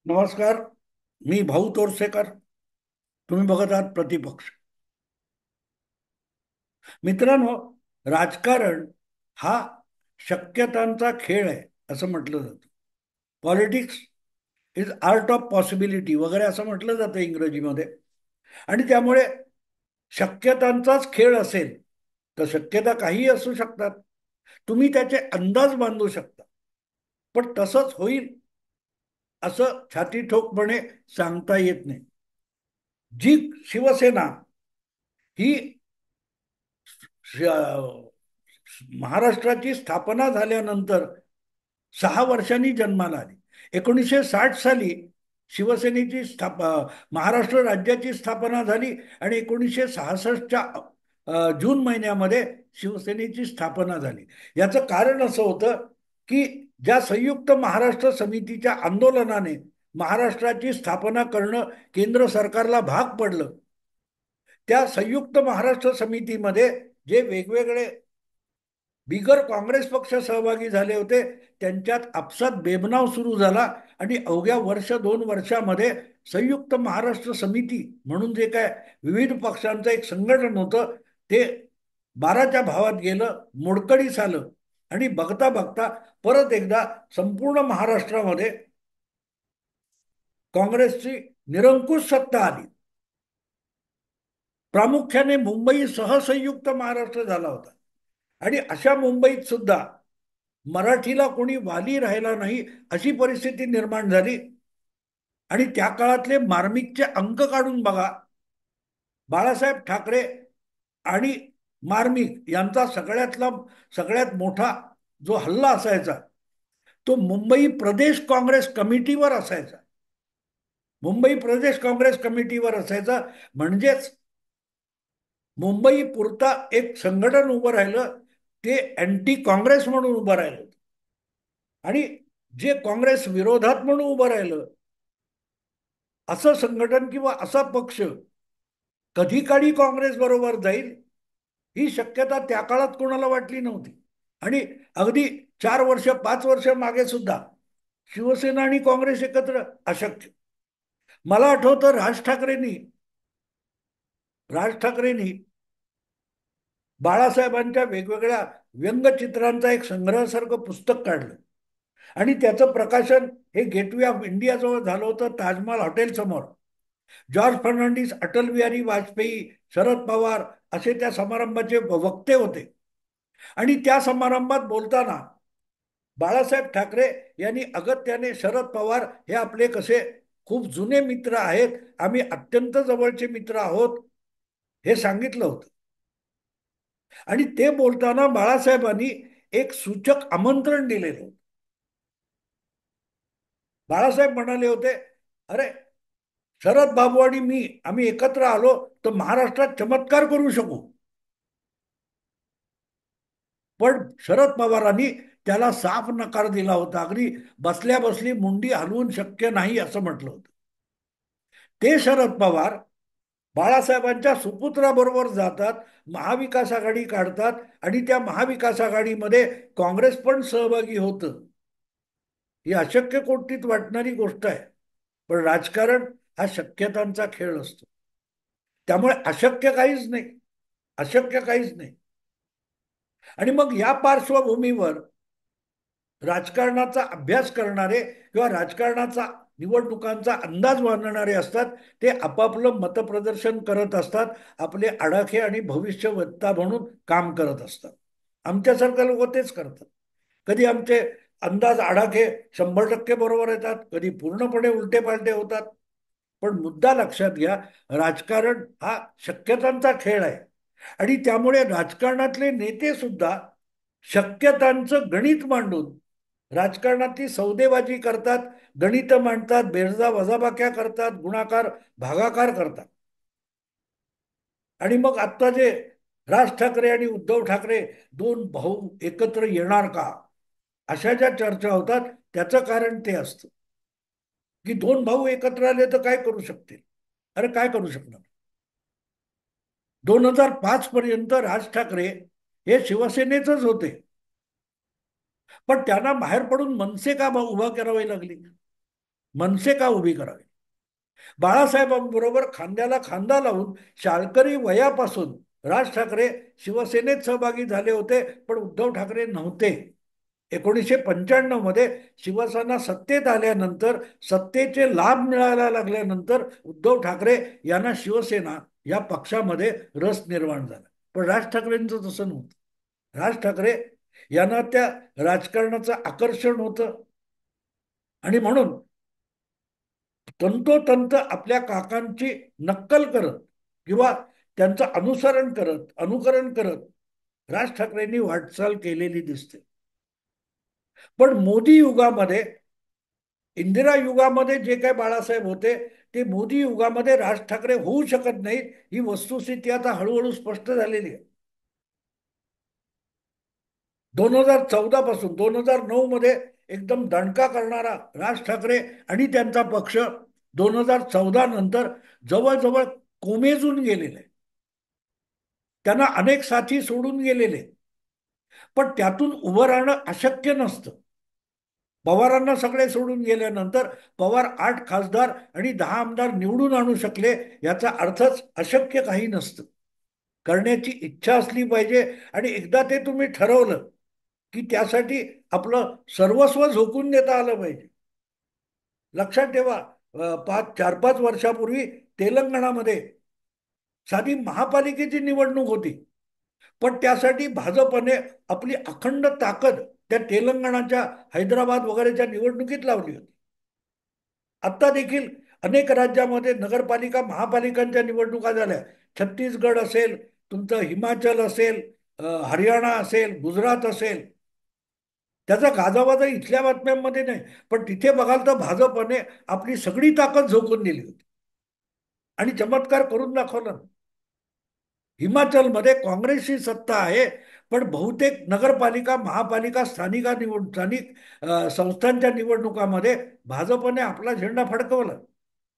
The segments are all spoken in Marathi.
नमस्कार. मी भाऊ तोरसेकर. तुम्ही बघत आहात प्रतिपक्ष. मित्रांनो, राजकारण हा शक्यतांचा खेळ आहे असं म्हटलं जातं. Politics is art of possibility वगैरे असं म्हटलं जातं इंग्रजीमध्ये. आणि त्यामुळे शक्यतांचाच खेळ असेल तर शक्यता काहीही असू शकतात. तुम्ही त्याचे अंदाज बांधू शकता, पण तसंच होईल असं छाती ठोकपणे सांगता येत नाही. जी शिवसेना ही श- महाराष्ट्राची स्थापना झाल्यानंतर 6 वर्षांनी जन्माला आली. 1960 साली शिवसेनेची महाराष्ट्र राज्याची स्थापना झाली आणि 1966च्या जून महिन्यामध्ये शिवसेनेची स्थापना झाली. याचं कारण असं होतं की ज्या संयुक्त महाराष्ट्र समितीच्या आंदोलनाने महाराष्ट्राची स्थापना करणं केंद्र सरकारला भाग पडलं. त्या संयुक्त महाराष्ट्र समितीमध्ये जे वेगवेगळे बिगर काँग्रेस पक्ष सहभागी झाले होते, त्यांच्यात आपसात बेबनाव सुरू झाला आणि अवघ्या वर्ष 2 वर्षामध्ये संयुक्त महाराष्ट्र समिती म्हणून जे काय विविध पक्षांचं एक संघटन होतं, ते 12च्या भावात गेलं, मोडकळीस आलं. आणि बघता बघता परत एकदा संपूर्ण महाराष्ट्रामध्ये काँग्रेसची निरंकुश सत्ता आली. प्रामुख्याने मुंबईसह संयुक्त महाराष्ट्र झाला होता. आणि अशा मुंबईत सुद्धा मराठीला कोणी वाली राहिला नाही अशी परिस्थिती निर्माण झाली. आणि त्या काळातले मार्मिकचे अंक काढून बघा. बाळासाहेब ठाकरे आणि मार्मिक यांचा सगळ्यात मोठा जो हल्ला असायचा तो मुंबई प्रदेश काँग्रेस कमिटीवर असायचा. मुंबई प्रदेश काँग्रेस कमिटीवर असायचा. म्हणजेच मुंबई पुरता एक संघटन उभं राहिलं, ते अँटी काँग्रेस म्हणून उभं राहिलं. आणि जे काँग्रेस विरोधात म्हणून उभं राहिलं असं संघटन किंवा असा पक्ष कधी काळी काँग्रेस बरोबर जाईल ही शक्यता त्या काळात कोणाला वाटली नव्हती. आणि अगदी 4 वर्ष 5 वर्ष मागे सुद्धा शिवसेना आणि काँग्रेस एकत्र अशक्य. मला आठवतं राज ठाकरेंनी बाळासाहेबांच्या वेगवेगळ्या व्यंगचित्रांचा एक संग्रहासारखं पुस्तक काढलं. आणि त्याचं प्रकाशन हे गेटवे ऑफ इंडिया जवळ झालं होतं, ताजमहाल हॉटेल समोर. जॉर्ज फर्नांडिस, अटल बिहारी वाजपेयी, शरद पवार असे त्या समारंभाचे वक्ते होते. आणि त्या समारंभात बोलताना बाळासाहेब ठाकरे यांनी अगत्याने शरद पवार हे आपले कसे खूप जुने मित्र आहेत, आम्ही अत्यंत जवळचे मित्र आहोत, हे सांगितलं होतं. आणि ते बोलताना बाळासाहेबांनी एक सूचक आमंत्रण दिलेलं होतं. बाळासाहेब म्हणाले होते, अरे, शरद बाबू आणि मी आम्ही एकत्र आलो तर महाराष्ट्रात चमत्कार करू शकू. पण शरद पवारांनी त्याला साफ नकार दिला होता. अगदी बसल्या बसली मुंडी हलवून शक्य नाही असं म्हटलं होतं. ते शरद पवार बाळासाहेबांच्या सुपुत्राबरोबर जातात, महाविकास आघाडी काढतात आणि त्या महाविकास आघाडीमध्ये काँग्रेस पण सहभागी होतं. ही अशक्य कोटीत वाटणारी गोष्ट आहे. पण राजकारण हा शक्यतांचा खेळ असतो. त्यामुळे अशक्य काहीच नाही. अशक्य काहीच नाही. आणि मग या पार्श्वभूमीवर राजकारणाचा अभ्यास करणारे किंवा राजकारणाचा निवडणुकांचा अंदाज बांधणारे असतात, ते आपापलं मतप्रदर्शन करत असतात, आपले आडाखे आणि भविष्यवक्ता म्हणून काम करत असतात. आमच्यासारखे लोक तेच करतात. कधी आमचे अंदाज आडाखे 100% बरोबर येतात, कधी पूर्णपणे उलटे पालटे होतात. पण मुद्दा लक्षात घ्या, राजकारण हा शक्यतांचा खेळ आहे. आणि त्यामुळे राजकारणातले नेते सुद्धा शक्यतांचं गणित मांडून राजकारणातली सौदेबाजी करतात, गणित मांडतात, बेरजा वजाबाक्या करतात, गुणाकार भागाकार करतात. आणि मग आता जे राज ठाकरे आणि उद्धव ठाकरे दोन भाऊ एकत्र येणार का, अशा ज्या चर्चा होतात, त्याचं कारण ते असतं की दोन भाऊ एकत्र आले तर काय करू शकतील. अरे, काय करू शकणार. 2005 पर्यंत राज ठाकरे हे शिवसेनेचेच होते. पण त्यांना बाहेर पडून मनसे का उभा करावी लागली. मनसे का उभी करावी. बाळासाहेबांबरोबर खांद्याला खांदा लावून शाळकरी वयापासून राज ठाकरे शिवसेनेत सहभागी झाले होते, पण उद्धव ठाकरे नव्हते. 1995 मध्ये शिवसेना सत्तेत आल्यानंतर, सत्तेचे लाभ मिळायला लागल्यानंतर उद्धव ठाकरे यांना शिवसेना या पक्षामध्ये रस निर्माण झाला. पण राज ठाकरेंचं तसं नव्हतं. राज ठाकरे यांना त्या राजकारणाचं आकर्षण होतं आणि म्हणून तंतोतंत आपल्या काकांची नक्कल करत किंवा त्यांचं अनुकरण करत राज ठाकरेंनी वाटचाल केलेली दिसते. पण मोदी युगामध्ये, इंदिरा युगामध्ये जे काही बाळासाहेब होते, ते मोदी युगामध्ये राज ठाकरे होऊ शकत नाहीत, ही वस्तुस्थिती आता हळूहळू स्पष्ट झालेली आहे. 2014 पासून 2009 मध्ये एकदम दणका करणारा राज ठाकरे आणि त्यांचा पक्ष 2014 नंतर जवळजवळ कोमेजून गेलेले. त्यांना अनेक साथी सोडून गेलेले. पण त्यातून उभं राहणं अशक्य नसतं. पवारांना सगळे सोडून गेल्यानंतर पवार 8 खासदार आणि 10 आमदार निवडून आणू शकले, याचा अर्थच अशक्य काही नसतं. करण्याची इच्छा असली पाहिजे आणि एकदा ते तुम्ही ठरवलं की त्यासाठी आपलं सर्वस्व झोकून देता आलं पाहिजे. लक्षात ठेवा, 4-5 वर्षापूर्वी तेलंगणामध्ये साधी महापालिकेची निवडणूक होती, पण त्यासाठी भाजपने आपली अखंड ताकद त्या तेलंगणाच्या, हैदराबाद वगैरेच्या निवडणुकीत लावली होती. आता देखील अनेक राज्यामध्ये नगरपालिका, महापालिकांच्या निवडणुका झाल्या. छत्तीसगड असेल, तुमचं हिमाचल असेल, हरियाणा असेल, गुजरात असेल. त्याचा गाजावाजा इथल्या बातम्यांमध्ये नाही, पण तिथे बघाल तर भाजपने आपली सगळी ताकद झोकून दिली होती आणि चमत्कार करून दाखवला. हिमाचलमध्ये काँग्रेसची सत्ता आहे, पण बहुतेक नगरपालिका, महापालिका, स्थानिक संस्थांच्या निवडणुकामध्ये भाजपने आपला झेंडा फडकवला.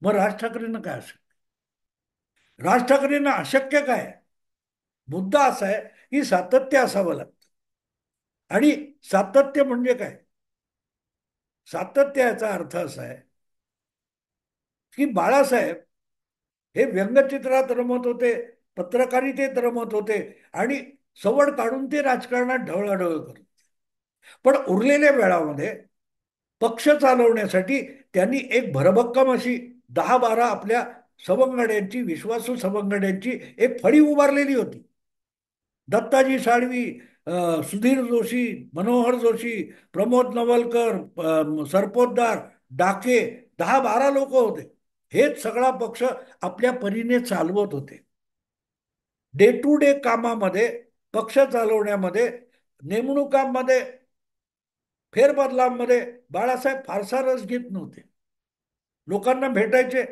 मग राज ठाकरेंना काय अशक्य? राज ठाकरेंना अशक्य काय? मुद्दा असा आहे की सातत्य असावं लागतं. आणि सातत्य म्हणजे काय? सातत्य याचा अर्थ असा आहे की बाळासाहेब हे व्यंगचित्रात रमत होते, पत्रकारितेत रमत होते आणि सवड काढून ते राजकारणात ढवळाढवळ करत. पण उरलेल्या वेळामध्ये पक्ष चालवण्यासाठी त्यांनी एक भरभक्कम अशी 10-12 आपल्या सवंगड्यांची, विश्वासू सवंगड्यांची एक फळी उभारलेली होती. दत्ताजी साळवी, सुधीर जोशी, मनोहर जोशी, प्रमोद नवलकर, सरपोतदार, डाके, 10-12 लोक होते. हेच सगळा पक्ष आपल्या परीने चालवत होते. डे टू डे कामामध्ये, पक्ष चालवण्यामध्ये, नेमणुकांमध्ये, फेरबदलांमध्ये बाळासाहेब फारसा रस घेत नव्हते. लोकांना भेटायचे,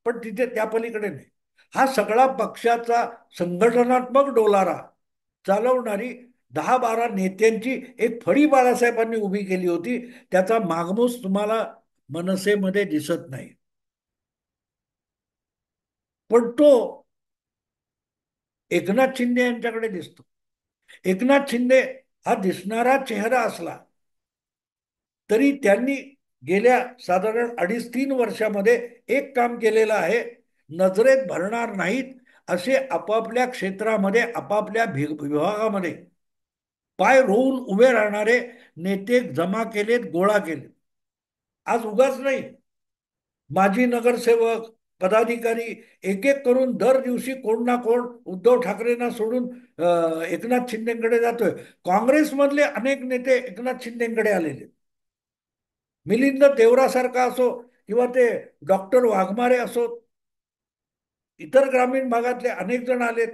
पण तिथे त्या पलीकडे नाही. हा सगळा पक्षाचा संघटनात्मक डोलारा चालवणारी 10-12 नेत्यांची एक फळी बाळासाहेबांनी उभी केली होती. त्याचा मागमूस तुम्हाला मनसेमध्ये दिसत नाही. पण तो एकनाथ शिंदे यांच्याकडे दिसतो. एकनाथ शिंदे हा दिसणारा चेहरा असला तरी त्यांनी गेल्या साधारण 2.5-3 वर्षामध्ये एक काम केलेलं आहे. नजरेत भरणार नाहीत असे आपापल्या क्षेत्रामध्ये, आपापल्या विभागामध्ये पाय रोवून उभे राहणारे नेते जमा केलेत, गोळा केले. आज उगाच नाही, माजी नगरसेवक, पदाधिकारी एक एक करून दर दिवशी कोण ना कोण उद्धव ठाकरेंना सोडून एकनाथ शिंदेकडे जातोय. काँग्रेसमधले अनेक नेते एकनाथ शिंदेकडे आलेले. मिलिंद देवरासारखा असो किंवा ते डॉक्टर वाघमारे असो, इतर ग्रामीण भागातले अनेक जण आलेत.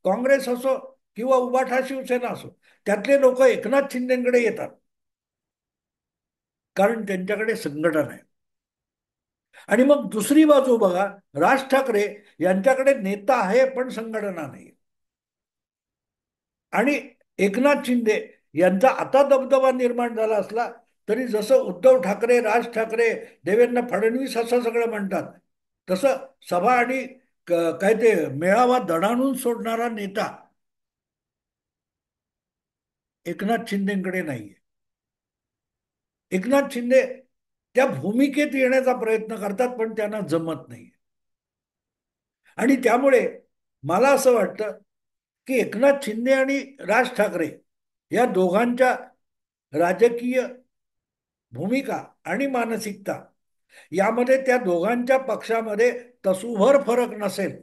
काँग्रेस असो किंवा उबाठा शिवसेना असो, त्यातले लोक एकनाथ शिंदेकडे येतात, कारण त्यांच्याकडे संघटन आहे. आणि मग दुसरी बाजू बघा, राज ठाकरे यांच्याकडे नेता आहे पण संघटना नाही. आणि एकनाथ शिंदे यांचा आता दबदबा निर्माण झाला असला तरी जसं उद्धव ठाकरे, राज ठाकरे, देवेंद्र फडणवीस असं सगळं म्हणतात, तसं सभा आणि काय ते मेळावा दणाणून सोडणारा नेता एकनाथ शिंदेकडे नाहीये. एकनाथ शिंदे त्या भूमिकेत येण्याचा प्रयत्न करतात पण त्यांना जमत नाही. आणि त्यामुळे मला असं वाटतं की एकनाथ शिंदे आणि राज ठाकरे या दोघांच्या राजकीय भूमिका आणि मानसिकता यामध्ये त्या दोघांच्या पक्षामध्ये तसूभर फरक नसेल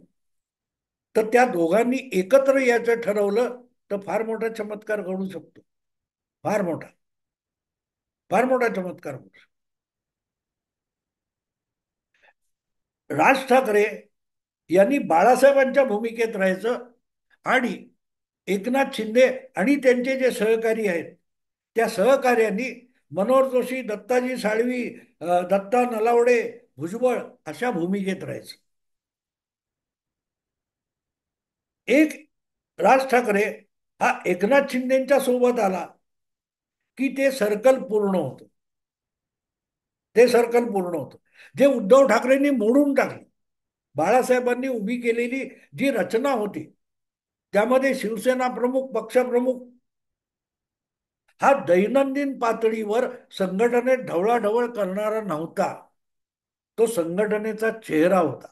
तर त्या दोघांनी एकत्र यायचं ठरवलं तर फार मोठा चमत्कार घडू शकतो. फार मोठा, फार मोठा चमत्कार होऊ शकतो. राज ठाकरे यांनी बाळासाहेबांच्या भूमिकेत राहायचं आणि एकनाथ शिंदे आणि त्यांचे जे सहकारी आहेत त्या सहकार्यांनी मनोहर जोशी, दत्ताजी साळवी, दत्ता नलावडे, भुजबळ अशा भूमिकेत राहायचं. एक राज ठाकरे हा एकनाथ शिंदेच्या सोबत आला की ते सर्कल पूर्ण होतं. ते सर्कल पूर्ण होतं जे उद्धव ठाकरेंनी मोडून टाकले. बाळासाहेबांनी उभी केलेली जी रचना होती त्यामध्ये शिवसेना प्रमुख, पक्षप्रमुख हा दैनंदिन पातळीवर संघटनेत ढवळाढवळ करणारा नव्हता. तो संघटनेचा चेहरा होता.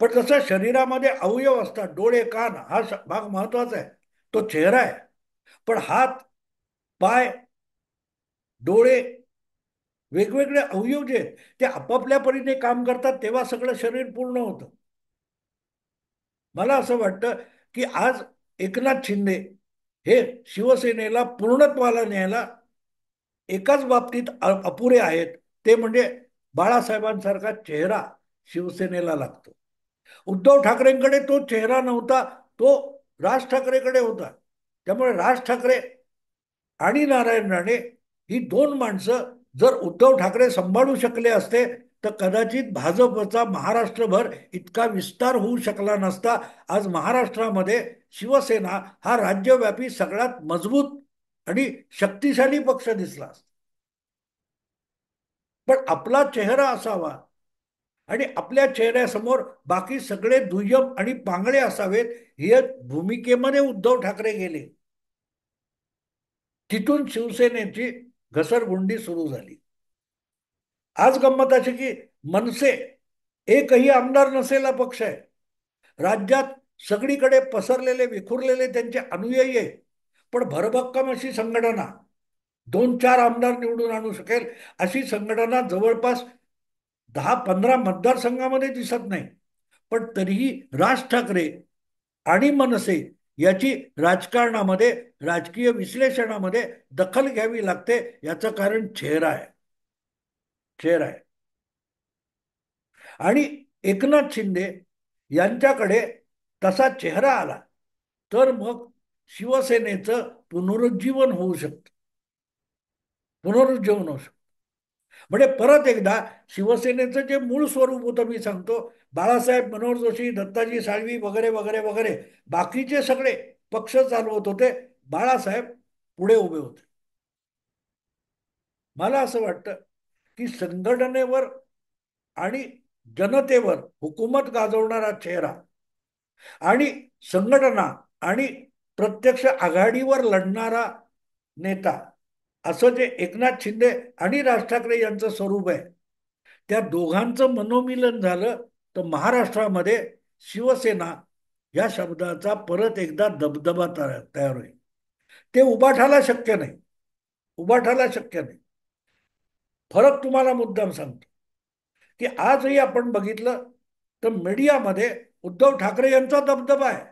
पण जसं शरीरामध्ये अवयव असतात, डोळे, कान हा भाग महत्वाचा आहे, तो चेहरा आहे. पण हात, पाय, डोळे वेगवेगळे अवयव जे आहेत ते आपापल्या परीने काम करतात तेव्हा सगळं शरीर पूर्ण होतं. मला असं वाटतं की आज एकनाथ शिंदे हे शिवसेनेला पूर्णत्वाला न्यायला एकाच बाबतीत अपुरे आहेत. ते म्हणजे बाळासाहेबांसारखा चेहरा शिवसेनेला लागतो. उद्धव ठाकरेंकडे तो चेहरा नव्हता, तो राज ठाकरेकडे होता. त्यामुळे राज ठाकरे आणि नारायण राणे ही दोन माणसं जर उद्धव ठाकरे सांभाळू शकले असते तर कदाचित भाजपचा महाराष्ट्रभर इतका विस्तार होऊ शकला नसता. आज महाराष्ट्रामध्ये शिवसेना हा राज्यव्यापी सगळ्यात मजबूत आणि शक्तिशाली पक्ष दिसला असता. पण आपला चेहरा असावा आणि आपल्या चेहऱ्यासमोर बाकी सगळे दुय्यम आणि पांगळे असावेत हे भूमिकेमध्ये उद्धव ठाकरे गेले. तिथून शिवसेनेची घसरगुंडी सुरू झाली. आज गंमत अशी की मनसे एकही आमदार नसेला पक्ष आहे. राज्यात सगळीकडे पसरलेले विखुरलेले त्यांचे अनुयायी आहेत. पण भरभक्कम अशी संघटना 2-4 आमदार निवडून आणू शकेल अशी संघटना जवळपास 10-15 मतदारसंघामध्ये दिसत नाही. पण तरीही राज ठाकरे आणि मनसे याची राजकारणामध्ये, राजकीय विश्लेषणामध्ये दखल घ्यावी लागते. याचं कारण चेहरा आहे. चेहरा आहे. आणि एकनाथ शिंदे यांच्याकडे तसा चेहरा आला तर मग शिवसेनेचं पुनरुज्जीवन होऊ शकतं. पुनरुज्जीवन होऊ शकतं. म्हणजे परत एकदा शिवसेनेचं जे मूळ स्वरूप होतं मी सांगतो, बाळासाहेब, मनोहर जोशी, दत्ताजी साळवी वगैरे वगैरे वगैरे बाकीचे सगळे पक्ष चालवत होते. बाळासाहेब पुढे उभे होते. मला असं वाटतं की संघटनेवर आणि जनतेवर हुकूमत गाजवणारा चेहरा आणि संघटना आणि प्रत्यक्ष आघाडीवर लढणारा नेता असं जे एकनाथ शिंदे आणि राज ठाकरे यांचं स्वरूप आहे त्या दोघांचं मनोमिलन झालं तर महाराष्ट्रामध्ये शिवसेना या शब्दाचा परत एकदा दबदबा तयार होईल. ते उभाठाला शक्य नाही. उभाठाला शक्य नाही. फरक तुम्हाला मुद्दाम सांगतो की आजही आपण बघितलं तर मीडियामध्ये उद्धव ठाकरे यांचा दबदबा आहे.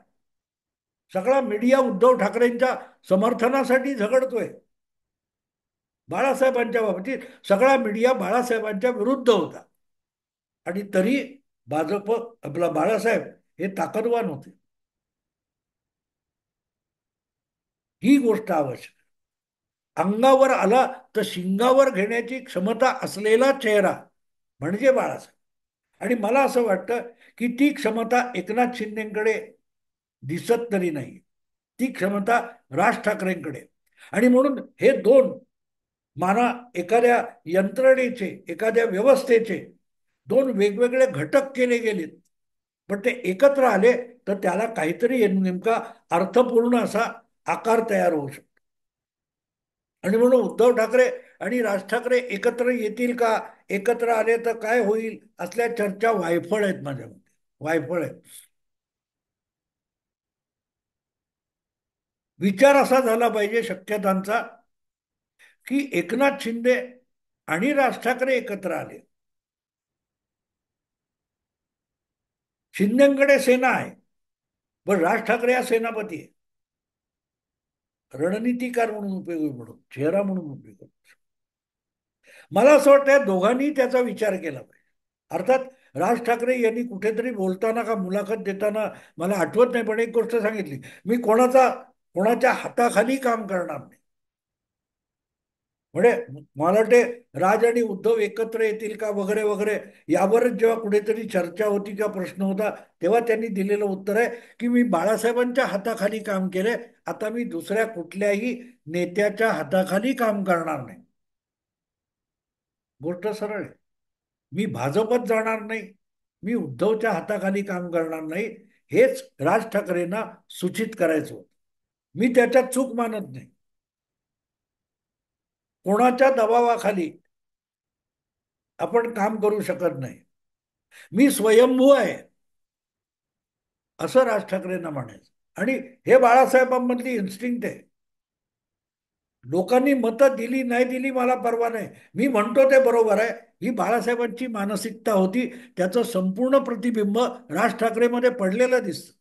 सगळा मीडिया उद्धव ठाकरेंच्या समर्थनासाठी झगडतोय. बाळासाहेबांच्या बाबतीत सगळा मीडिया बाळासाहेबांच्या विरुद्ध होता आणि तरी भाजप आपला बाळासाहेब हे ताकदवान होते. ही गोष्ट आवश्यक. अंगावर आला तर शिंगावर घेण्याची क्षमता असलेला चेहरा म्हणजे बाळासाहेब. आणि मला असं वाटतं की ती क्षमता एकनाथ शिंदेकडे दिसत तरी नाही. ती क्षमता राज ठाकरेंकडे. आणि म्हणून हे दोन माना एखाद्या यंत्रणेचे, एखाद्या व्यवस्थेचे दोन वेगवेगळे घटक केले गेलेत. पण ते एकत्र आले तर त्याला काहीतरी नेमका अर्थपूर्ण असा आकार तयार होऊ शकतो. आणि म्हणून उद्धव ठाकरे आणि राज ठाकरे एकत्र येतील का, एकत्र आले तर काय होईल, असल्या चर्चा वायफळ आहेत माझ्या मते, वायफळ आहेत. विचार असा झाला पाहिजे शक्यतांचा, की एकनाथ शिंदे आणि राज ठाकरे एकत्र आले. शिंदेकडे सेना आहे, पण राज ठाकरे हा सेनापती आहे. रणनीतिकार म्हणून उपयोगी पडतो, चेहरा म्हणून उपयोग पडतो. मला असं वाटतं या दोघांनी त्याचा विचार केला पाहिजे. अर्थात राज ठाकरे यांनी कुठेतरी बोलताना का मुलाखत देताना, मला आठवत नाही, पण एक गोष्ट सांगितली, मी कोणाच्या हाताखाली काम करणार नाही. म्हणजे मला वाटते राज आणि उद्धव एकत्र येतील का वगैरे वगैरे, यावरच जेव्हा कुठेतरी चर्चा होती किंवा प्रश्न होता, तेव्हा त्यांनी दिलेलं उत्तर आहे की मी बाळासाहेबांच्या हाताखाली काम केले, आता मी दुसऱ्या कुठल्याही नेत्याच्या हाताखाली काम करणार नाही. गोष्ट सरळ आहे. मी भाजपत जाणार नाही, मी उद्धवच्या हाताखाली काम करणार नाही, हेच राज ठाकरेंना सूचित करायचं होतं. मी त्याच्यात चूक मानत नाही. कोणाच्या दबावाखाली आपण काम करू शकत नाही. मी स्वयंभू आहे, असं राज ठाकरेंना म्हणायचं. आणि हे बाळासाहेबांमधली इन्स्टिंक्ट आहे. लोकांनी मतं दिली नाही दिली मला परवा नाही, मी म्हणतो ते बरोबर आहे, ही बाळासाहेबांची मानसिकता होती. त्याचं संपूर्ण प्रतिबिंब राज ठाकरेमध्ये पडलेलं दिसतं.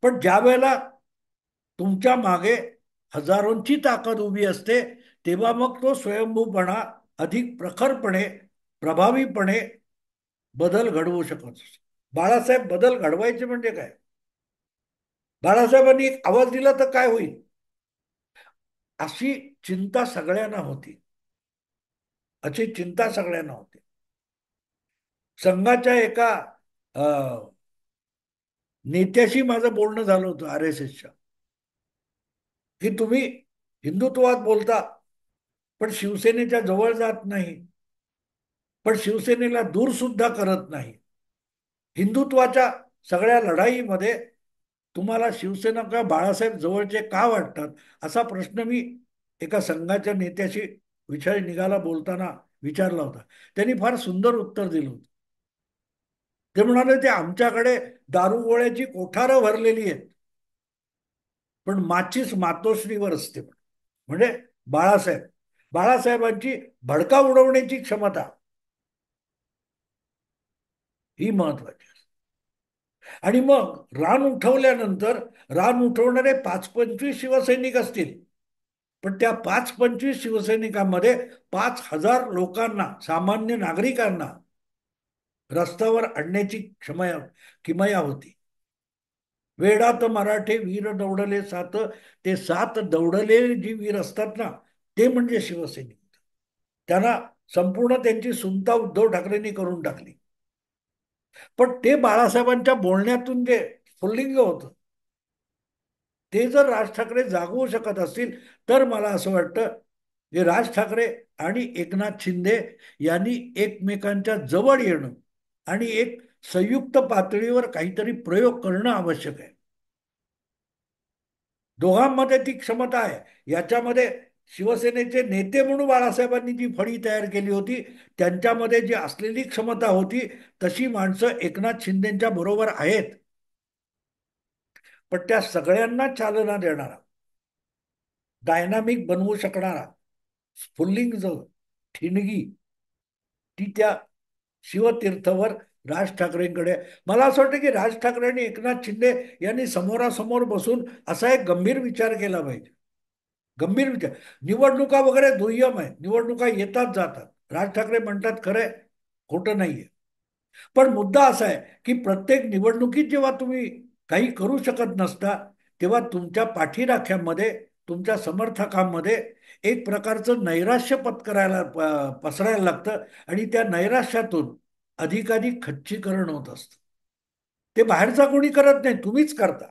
पण ज्या वेळेला तुमच्या मागे हजारोंची ताकद उभी असते, तेव्हा मग तो स्वयंभूपणा अधिक प्रखरपणे, प्रभावीपणे बदल घडवू शकत असतो. बाळासाहेब बदल घडवायचे म्हणजे काय, बाळासाहेबांनी एक आवाज दिला तर काय होईल, अशी चिंता सगळ्यांना होती. अशी चिंता सगळ्यांना होती. संघाच्या एका नेत्याशी माझं बोलणं झालं होतं RSSच्या, की तुम्ही हिंदुत्वात बोलता पण शिवसेनेच्या जवळ जात नाही, पण शिवसेनेला दूर सुद्धा करत नाही. हिंदुत्वाच्या सगळ्या लढाईमध्ये तुम्हाला शिवसेना का बाळासाहेब जवळचे का वाटतात, असा प्रश्न मी एका संघाच्या नेत्याशी विषय निघाला बोलताना विचारला होता. त्यांनी फार सुंदर उत्तर दिलं होतं. ते म्हणाले ते आमच्याकडे दारुगोळ्याची कोठारं भरलेली आहेत, पण माचीस मातोश्रीवर असते. म्हणजे बाळासाहेब, बाळासाहेबांची भडका उडवण्याची क्षमता ही महत्वाची असते. आणि मग रान उठवल्यानंतर रान उठवणारे 5-25 शिवसैनिक असतील, पण त्या 5-25 शिवसैनिकांमध्ये 5,000 लोकांना, सामान्य नागरिकांना रस्त्यावर आणण्याची किमया होती. वेडात मराठे वीर दौडले सात, ते सात दौडले जी वीर असतात ना, ते म्हणजे शिवसैनिक. त्यांना संपूर्ण त्यांची सुनता उद्धव ठाकरेंनी करून टाकली. पण ते बाळासाहेबांच्या बोलण्यातून जे स्फुल्लिंग होतं, ते जर राज ठाकरे जागवू शकत असतील, तर मला असं वाटतं की राज ठाकरे आणि एकनाथ शिंदे यांनी एकमेकांच्या जवळ येणं आणि एक संयुक्त पातळीवर काहीतरी प्रयोग करणं आवश्यक आहे. दोघांमध्ये ती क्षमता आहे. याच्यामध्ये शिवसेनेचे नेते म्हणून बाळासाहेबांनी जी फळी तयार केली होती, त्यांच्यामध्ये जी असलेली क्षमता होती, तशी माणसं एकनाथ शिंदेच्या बरोबर आहेत. पण त्या सगळ्यांना चालना देणारा, डायनामिक बनवू शकणारा स्फुल्लिंग जो ठिणगी, ती त्या शिवतीर्थवर राज ठाकरेंकडे. मला असं वाटतं की राज ठाकरे आणि एकनाथ शिंदे यांनी समोरासमोर बसून असा एक गंभीर विचार केला पाहिजे. गंभीर विचार. निवडणुका वगैरे दुय्यम आहे, निवडणुका येतात जातात, राज ठाकरे म्हणतात खरंय, खोटं नाहीये. पण मुद्दा असा आहे की प्रत्येक निवडणुकीत जेव्हा तुम्ही काही करू शकत नसता, तेव्हा तुमच्या पाठीराख्यामध्ये, तुमच्या समर्थकांमध्ये एक प्रकारचं नैराश्य पत्करायला पसरायला लागतं, आणि त्या नैराश्यातून अधिकाधिक खच्चीकरण होत असतं. ते बाहेरचा कोणी करत नाही, तुम्हीच करता.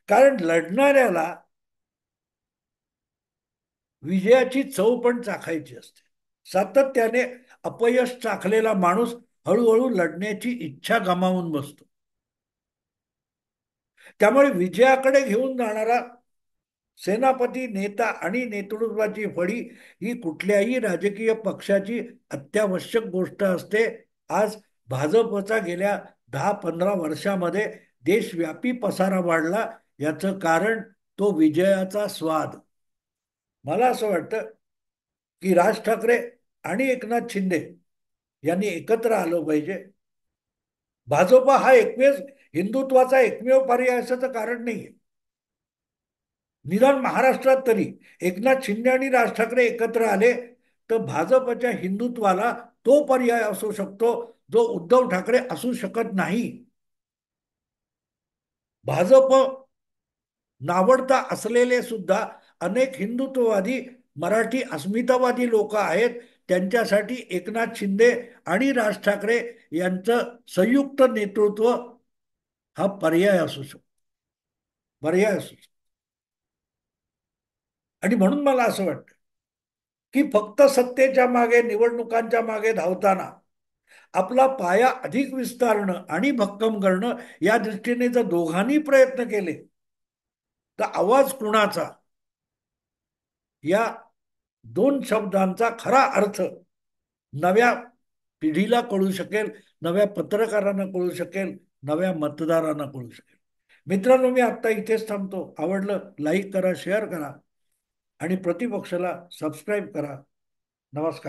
कारण लढणाऱ्याला विजयाची चव पण चाखायची असते. सातत्याने अपयश चाखलेला माणूस हळूहळू लढण्याची इच्छा गमावून बसतो. त्यामुळे विजयाकडे घेऊन जाणारा सेनापती, नेता आणि नेतृत्वाची फळी ही कुठल्याही राजकीय पक्षाची अत्यावश्यक गोष्ट असते. आज भाजपचा गेल्या 10-15 वर्षामध्ये देशव्यापी पसारा वाढला. याचं कारण तो विजयाचा स्वाद. मला असं वाटतं की राज ठाकरे आणि एकनाथ शिंदे यांनी एकत्र आलं पाहिजे. भाजप हा हिंदुत्वाचा एकमेव पर्याय असाचं कारण नाहीये. निदान महाराष्ट्रात तरी एकनाथ शिंदे आणि राज ठाकरे एकत्र आले तर भाजपच्या हिंदुत्वाला तो पर्याय असू शकतो जो उद्धव ठाकरे असू शकत नाही. भाजप नावडता असलेले सुद्धा अनेक हिंदुत्ववादी मराठी अस्मितावादी लोक आहेत. त्यांच्यासाठी एकनाथ शिंदे आणि राज ठाकरे यांचं संयुक्त नेतृत्व हा पर्याय असू शकतो, पर्याय असू शकतो. आणि म्हणून मला असं वाटतं की फक्त सत्तेच्या मागे, निवडणुकांच्या मागे धावताना आपला पाया अधिक विस्तारणं आणि भक्कम करणं या दृष्टीने जर दोघांनी प्रयत्न केले तर आवाज कुणाचा या दोन शब्दांचा खरा अर्थ नव्या पिढीला कळू शकेल, नव्या पत्रकारांना कळू शकेल, नव्या मतदारांना कळू शकेल. मित्रांनो, मी आता इथेच थांबतो. आवडलं लाईक करा, शेअर करा आणि प्रतिपक्षाला सबस्क्राईब करा. नमस्कार.